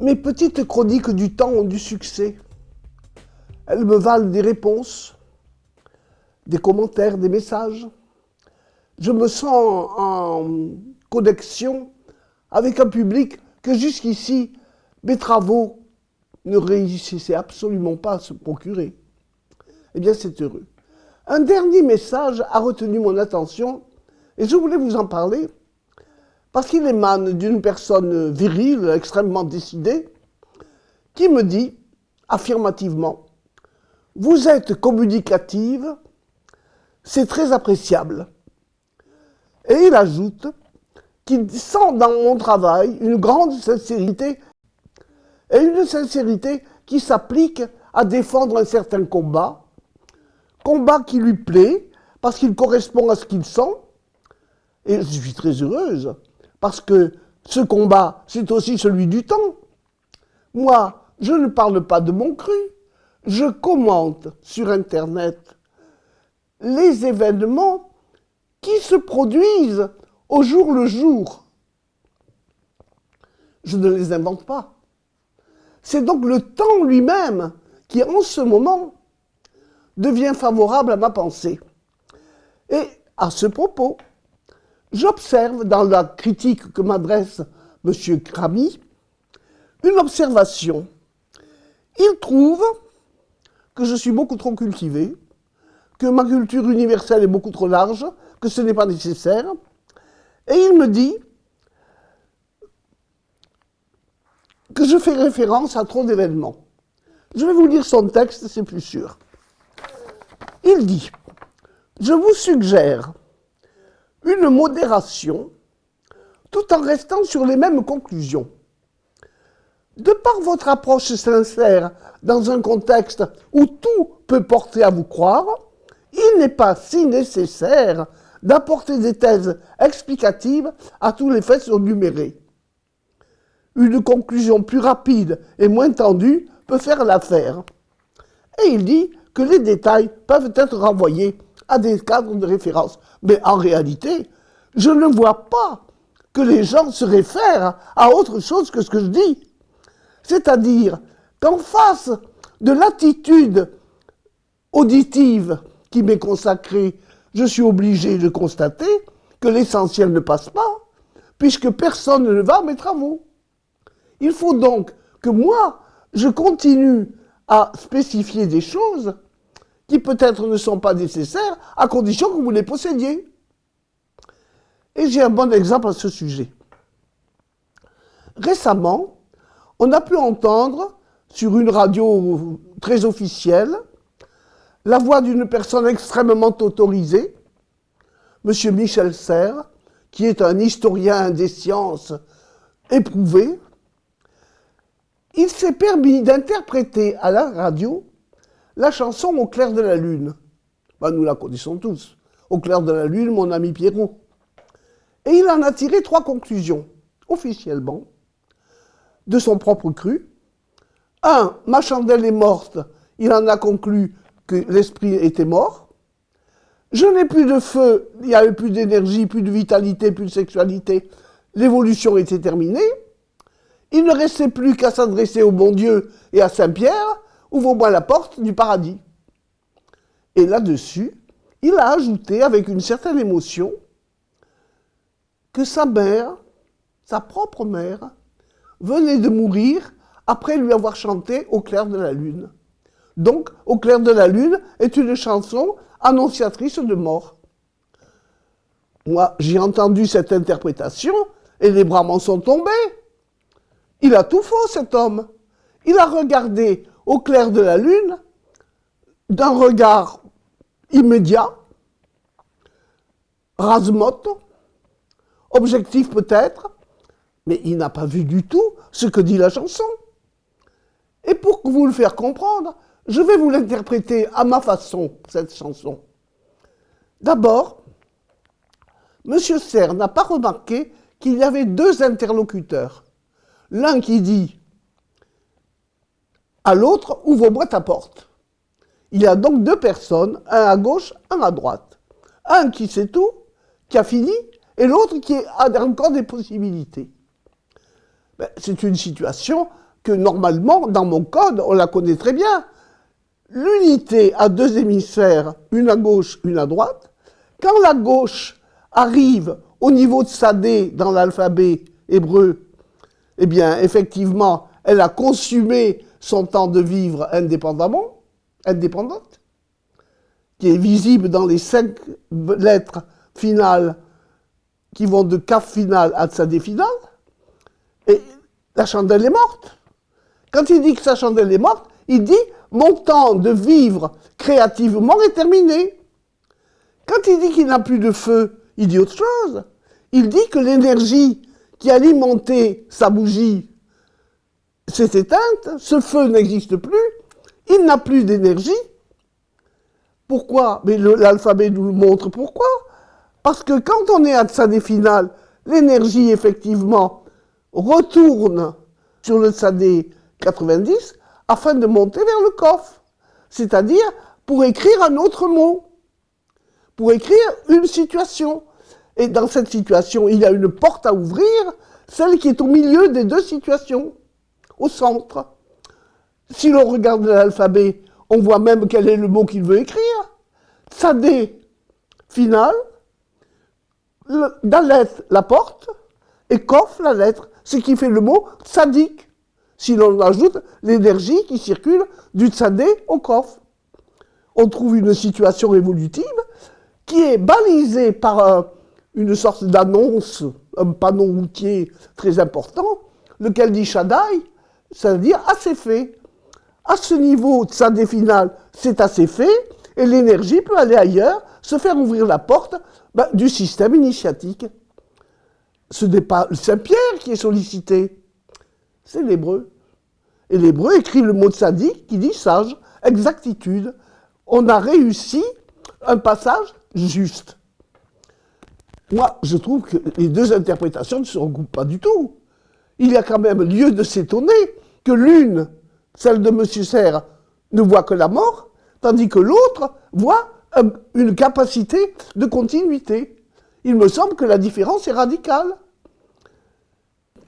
Mes petites chroniques du temps ont du succès. Elles me valent des réponses, des commentaires, des messages. Je me sens en connexion avec un public que jusqu'ici, mes travaux ne réussissaient absolument pas à se procurer. Eh bien, c'est heureux. Un dernier message a retenu mon attention et je voulais vous en parler parce qu'il émane d'une personne virile, extrêmement décidée, qui me dit affirmativement « Vous êtes communicative, c'est très appréciable ». Et il ajoute qu'il sent dans mon travail une grande sincérité, et une sincérité qui s'applique à défendre un certain combat qui lui plaît, parce qu'il correspond à ce qu'il sent, et je suis très heureuse, parce que ce combat, c'est aussi celui du temps. Moi, je ne parle pas de mon cru, je commente sur Internet les événements qui se produisent au jour le jour. Je ne les invente pas. C'est donc le temps lui-même qui, en ce moment, devient favorable à ma pensée. Et à ce propos, j'observe dans la critique que m'adresse M. Cramy une observation. Il trouve que je suis beaucoup trop cultivé, que ma culture universelle est beaucoup trop large, que ce n'est pas nécessaire. Et il me dit que je fais référence à trop d'événements. Je vais vous lire son texte, c'est plus sûr. Il dit « Je vous suggère une modération tout en restant sur les mêmes conclusions. De par votre approche sincère dans un contexte où tout peut porter à vous croire, il n'est pas si nécessaire d'apporter des thèses explicatives à tous les faits surnumérés. Une conclusion plus rapide et moins tendue peut faire l'affaire. » Et il dit que les détails peuvent être renvoyés à des cadres de référence. Mais en réalité, je ne vois pas que les gens se réfèrent à autre chose que ce que je dis. C'est-à-dire qu'en face de l'attitude auditive qui m'est consacrée, je suis obligé de constater que l'essentiel ne passe pas, puisque personne ne va à mes travaux. Il faut donc que moi, je continue à spécifier des choses qui peut-être ne sont pas nécessaires, à condition que vous les possédiez. Et j'ai un bon exemple à ce sujet. Récemment, on a pu entendre sur une radio très officielle la voix d'une personne extrêmement autorisée, M. Michel Serres, qui est un historien des sciences éprouvé. Il s'est permis d'interpréter à la radio la chanson « Au clair de la lune ». Ben, nous la connaissons tous. « Au clair de la lune, mon ami Pierrot ». Et il en a tiré 3 conclusions, officiellement, de son propre cru. 1, ma chandelle est morte. Il en a conclu que l'esprit était mort. Je n'ai plus de feu, il n'y avait plus d'énergie, plus de vitalité, plus de sexualité. L'évolution était terminée. Il ne restait plus qu'à s'adresser au bon Dieu et à Saint-Pierre, ouvre-moi la porte du paradis. Et là-dessus, il a ajouté avec une certaine émotion que sa mère, sa propre mère, venait de mourir après lui avoir chanté « Au clair de la lune ». Donc, « Au clair de la lune » est une chanson annonciatrice de mort. Moi, j'ai entendu cette interprétation et les bras m'en sont tombés. Il a tout faux, cet homme. Il a regardé au clair de la lune d'un regard immédiat, rase-motte, objectif peut-être, mais il n'a pas vu du tout ce que dit la chanson. Et pour vous le faire comprendre, je vais vous l'interpréter à ma façon, cette chanson. D'abord, M. Serres n'a pas remarqué qu'il y avait 2 interlocuteurs. L'un qui dit à l'autre « Ouvre-moi ta porte ». Il y a donc 2 personnes, un à gauche, un à droite. Un qui sait tout, qui a fini, et l'autre qui a encore des possibilités. C'est une situation que normalement, dans mon code, on la connaît très bien. L'unité a deux hémisphères, une à gauche, une à droite. Quand la gauche arrive au niveau de sa D dans l'alphabet hébreu, eh bien, effectivement, elle a consumé son temps de vivre indépendante, qui est visible dans les 5 lettres finales qui vont de Kaf final à Tzadé final, et la chandelle est morte. Quand il dit que sa chandelle est morte, il dit « mon temps de vivre créativement est terminé ». Quand il dit qu'il n'a plus de feu, il dit autre chose. Il dit que l'énergie qui alimentait sa bougie s'est éteinte, ce feu n'existe plus, il n'a plus d'énergie. Pourquoi? Mais l'alphabet nous le montre pourquoi. Parce que quand on est à Tzadé final, l'énergie, effectivement, retourne sur le Tzadé 90 afin de monter vers le Kof. C'est-à-dire pour écrire un autre mot, pour écrire une situation. Et dans cette situation, il y a une porte à ouvrir, celle qui est au milieu des deux situations, au centre. Si l'on regarde l'alphabet, on voit même quel est le mot qu'il veut écrire. Tzadé final, Dalet, la porte, et Kof, la lettre, ce qui fait le mot tzadik, si l'on ajoute l'énergie qui circule du tzadé au Kof. On trouve une situation évolutive qui est balisée par une sorte d'annonce, un panneau routier très important, lequel dit Shaddai, c'est-à-dire assez fait. À ce niveau tzadé final, c'est assez fait, et l'énergie peut aller ailleurs, se faire ouvrir la porte du système initiatique. Ce n'est pas Saint-Pierre qui est sollicité, c'est l'hébreu. Et l'hébreu écrit le mot tzaddik qui dit sage, exactitude. On a réussi un passage juste. Moi, je trouve que les deux interprétations ne se recoupent pas du tout. Il y a quand même lieu de s'étonner que l'une, celle de M. Serres, ne voit que la mort, tandis que l'autre voit une capacité de continuité. Il me semble que la différence est radicale.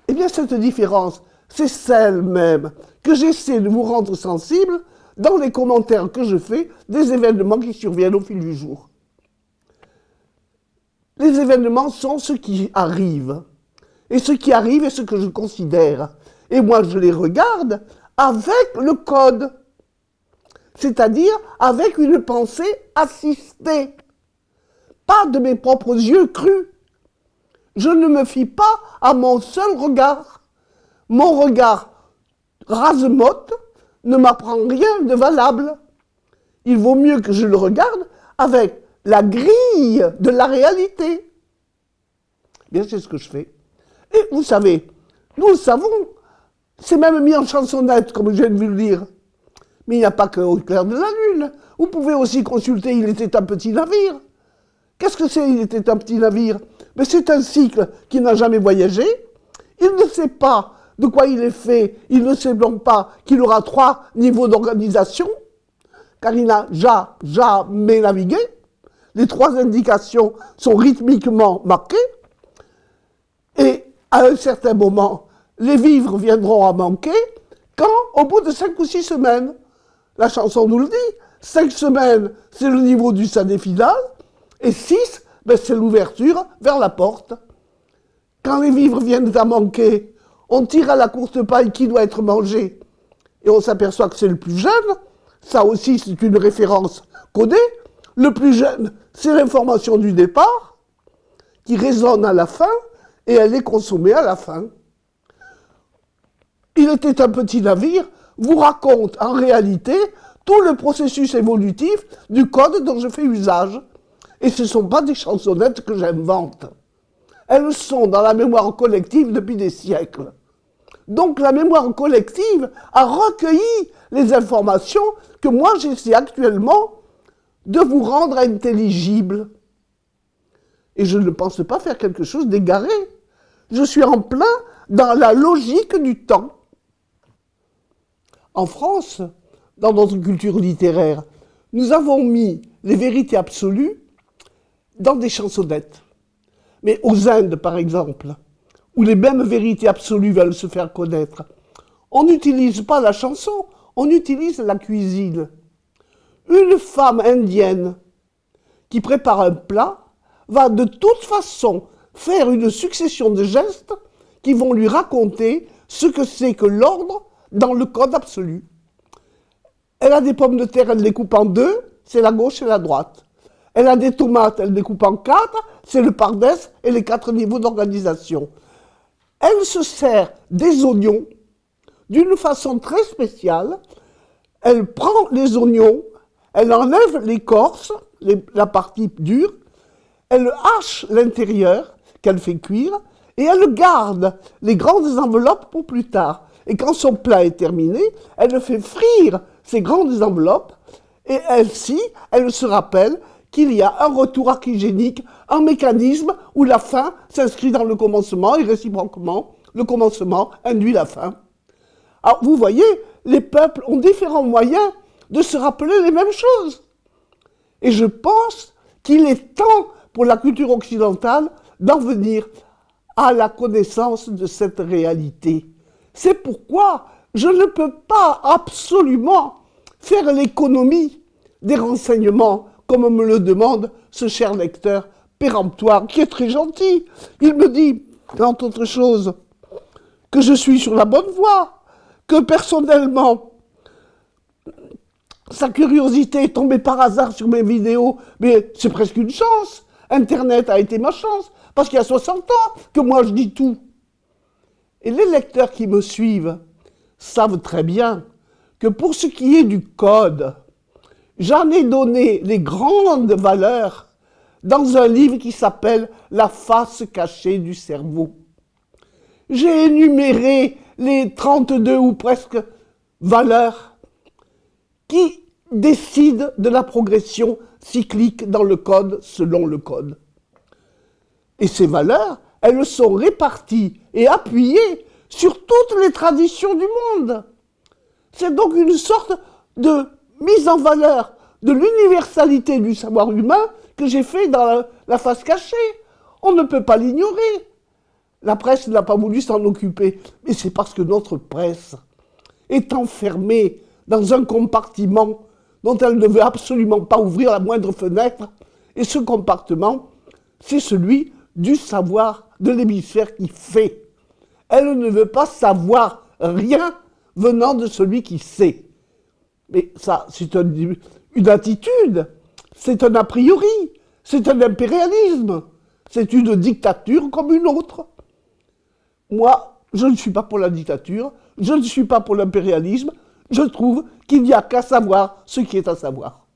Eh bien, cette différence, c'est celle même que j'essaie de vous rendre sensible dans les commentaires que je fais des événements qui surviennent au fil du jour. Les événements sont ce qui arrive. Et ce qui arrive est ce que je considère. Et moi, je les regarde avec le code. C'est-à-dire avec une pensée assistée. Pas de mes propres yeux crus. Je ne me fie pas à mon seul regard. Mon regard rase-motte ne m'apprend rien de valable. Il vaut mieux que je le regarde avec la grille de la réalité. Bien, c'est ce que je fais. Et vous savez, nous le savons, c'est même mis en chansonnette, comme je viens de vous le dire. Mais il n'y a pas qu'au clair de la lune. Vous pouvez aussi consulter « Il était un petit navire ». Qu'est-ce que c'est « Il était un petit navire » Mais c'est un cycle qui n'a jamais voyagé. Il ne sait pas de quoi il est fait. Il ne sait donc pas qu'il aura 3 niveaux d'organisation, car il n'a jamais navigué. Les 3 indications sont rythmiquement marquées. Et à un certain moment, les vivres viendront à manquer quand, au bout de 5 ou 6 semaines, la chanson nous le dit, 5 semaines, c'est le niveau du sadé final, et 6, c'est l'ouverture vers la porte. Quand les vivres viennent à manquer, on tire à la courte paille qui doit être mangé, et on s'aperçoit que c'est le plus jeune. Ça aussi, c'est une référence codée. Le plus jeune, c'est l'information du départ, qui résonne à la fin, et elle est consommée à la fin. Il était un petit navire, vous raconte en réalité tout le processus évolutif du code dont je fais usage. Et ce ne sont pas des chansonnettes que j'invente. Elles sont dans la mémoire collective depuis des siècles. Donc la mémoire collective a recueilli les informations que moi j'essaie actuellement de vous rendre intelligibles. Et je ne pense pas faire quelque chose d'égaré. Je suis en plein dans la logique du temps. En France, dans notre culture littéraire, nous avons mis les vérités absolues dans des chansonnettes. Mais aux Indes, par exemple, où les mêmes vérités absolues veulent se faire connaître, on n'utilise pas la chanson, on utilise la cuisine. Une femme indienne qui prépare un plat va de toute façon faire une succession de gestes qui vont lui raconter ce que c'est que l'ordre dans le code absolu. Elle a des pommes de terre, elle les coupe en deux, c'est la gauche et la droite. Elle a des tomates, elle les coupe en quatre, c'est le pardès et les 4 niveaux d'organisation. Elle se sert des oignons d'une façon très spéciale. Elle prend les oignons, elle enlève l'écorce, la partie dure, elle hache l'intérieur qu'elle fait cuire et elle garde les grandes enveloppes pour plus tard. Et quand son plat est terminé, elle fait frire ces grandes enveloppes et ainsi, elle se rappelle qu'il y a un retour archigénique, un mécanisme où la fin s'inscrit dans le commencement et réciproquement, le commencement induit la fin. Alors vous voyez, les peuples ont différents moyens de se rappeler les mêmes choses. Et je pense qu'il est temps pour la culture occidentale d'en venir à la connaissance de cette réalité. C'est pourquoi je ne peux pas absolument faire l'économie des renseignements, comme me le demande ce cher lecteur péremptoire, qui est très gentil. Il me dit, entre autres choses, que je suis sur la bonne voie, que personnellement, sa curiosité est tombée par hasard sur mes vidéos, mais c'est presque une chance. Internet a été ma chance, parce qu'il y a 60 ans que moi je dis tout. Et les lecteurs qui me suivent savent très bien que pour ce qui est du code, j'en ai donné les grandes valeurs dans un livre qui s'appelle « La face cachée du cerveau ». J'ai énuméré les 32 ou presque valeurs qui décident de la progression cyclique dans le code selon le code. Et ces valeurs, elles sont réparties et appuyées sur toutes les traditions du monde. C'est donc une sorte de mise en valeur de l'universalité du savoir humain que j'ai fait dans la face cachée. On ne peut pas l'ignorer. La presse n'a pas voulu s'en occuper, mais c'est parce que notre presse est enfermée dans un compartiment dont elle ne veut absolument pas ouvrir la moindre fenêtre, et ce compartiment, c'est celui du savoir de l'hémisphère qui fait. Elle ne veut pas savoir rien venant de celui qui sait. Mais ça, c'est une attitude, c'est un a priori, c'est un impérialisme, c'est une dictature comme une autre. Moi, je ne suis pas pour la dictature, je ne suis pas pour l'impérialisme, je trouve qu'il n'y a qu'à savoir ce qui est à savoir.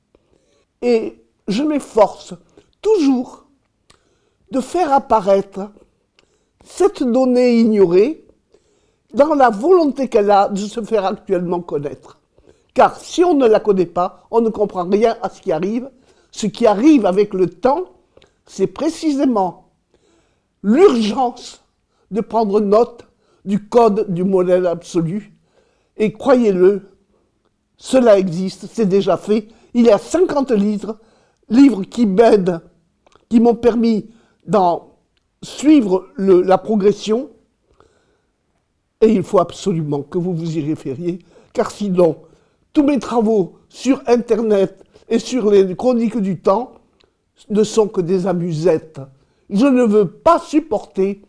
Et je m'efforce toujours de faire apparaître cette donnée ignorée dans la volonté qu'elle a de se faire actuellement connaître. Car si on ne la connaît pas, on ne comprend rien à ce qui arrive. Ce qui arrive avec le temps, c'est précisément l'urgence de prendre note du code du modèle absolu. Et croyez-le, cela existe, c'est déjà fait. Il y a 50 livres qui m'aident, qui m'ont permis d'en suivre la progression. Et il faut absolument que vous vous y référiez, car sinon, tous mes travaux sur Internet et sur les chroniques du temps ne sont que des amusettes. Je ne veux pas supporter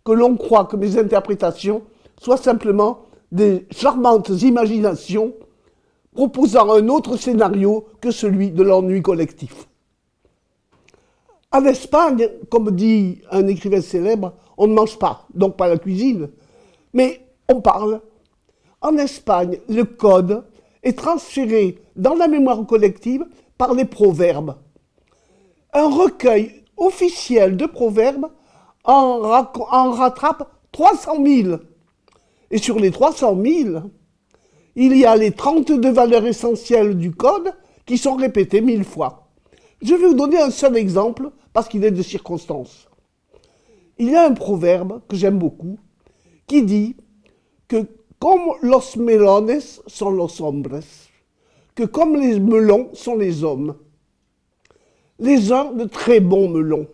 que l'on croie que mes interprétations soient simplement des charmantes imaginations proposant un autre scénario que celui de l'ennui collectif. En Espagne, comme dit un écrivain célèbre, on ne mange pas, donc pas la cuisine, mais on parle. En Espagne, le code est transféré dans la mémoire collective par les proverbes. Un recueil officiel de proverbes en rattrape 300 000. Et sur les 300 000, il y a les 32 valeurs essentielles du code qui sont répétées 1000 fois. Je vais vous donner un seul exemple parce qu'il est de circonstance. Il y a un proverbe que j'aime beaucoup qui dit que comme los melones sont los hombres, que comme les melons sont les hommes, les uns de très bons melons,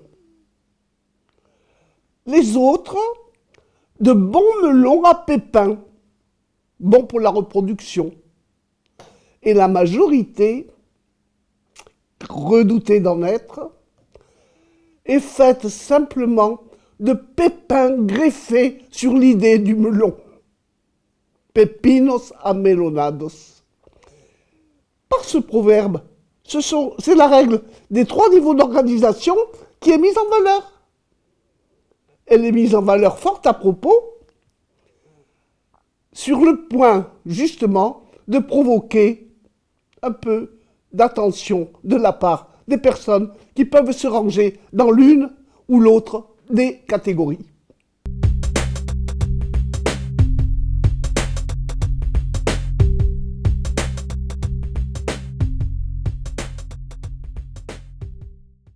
les autres de bons melons à pépins. bon pour la reproduction. Et la majorité, redoutée d'en être, est faite simplement de pépins greffés sur l'idée du melon. Pepinos amelonados. Par ce proverbe, c'est la règle des 3 niveaux d'organisation qui est mise en valeur. Elle est mise en valeur fort à propos sur le point, justement, de provoquer un peu d'attention de la part des personnes qui peuvent se ranger dans l'une ou l'autre des catégories.